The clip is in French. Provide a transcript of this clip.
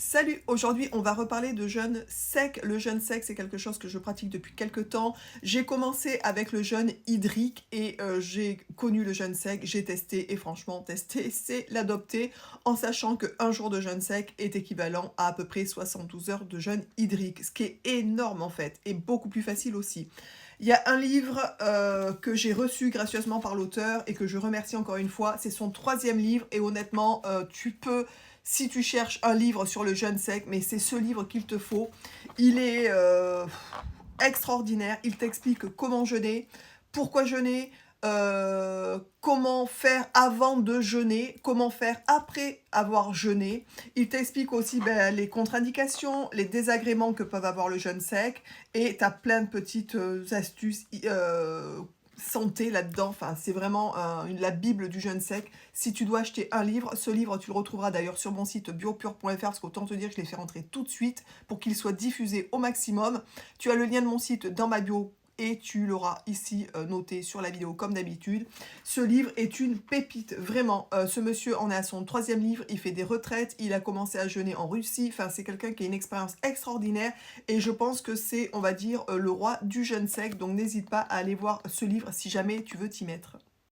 Salut, aujourd'hui on va reparler de jeûne sec. Le jeûne sec, c'est quelque chose que je pratique depuis quelques temps. J'ai commencé avec le jeûne hydrique et j'ai connu le jeûne sec, j'ai testé et franchement tester c'est l'adopter en sachant qu'un jour de jeûne sec est équivalent à peu près 72 heures de jeûne hydrique, ce qui est énorme en fait et beaucoup plus facile aussi. Il y a un livre que j'ai reçu gracieusement par l'auteur et que je remercie encore une fois. C'est son 3e livre et honnêtement, tu peux, si tu cherches un livre sur le jeûne sec, mais c'est ce livre qu'il te faut. Il est extraordinaire. Il t'explique comment jeûner, pourquoi jeûner, comment faire avant de jeûner, comment faire après avoir jeûné. Il t'explique aussi les contre-indications, les désagréments que peuvent avoir le jeûne sec et tu as plein de petites astuces santé là-dedans. Enfin, c'est vraiment la bible du jeûne sec. Si tu dois acheter un livre, ce livre tu le retrouveras d'ailleurs sur mon site biopure.fr parce qu'autant te dire que je l'ai fait rentrer tout de suite pour qu'il soit diffusé au maximum. Tu as le lien de mon site dans ma bio et tu l'auras ici noté sur la vidéo comme d'habitude. Ce livre est une pépite, vraiment. Ce monsieur en est à son 3e livre, il fait des retraites, il a commencé à jeûner en Russie, enfin c'est quelqu'un qui a une expérience extraordinaire et je pense que c'est, on va dire, le roi du jeûne sec, donc n'hésite pas à aller voir ce livre si jamais tu veux t'y mettre.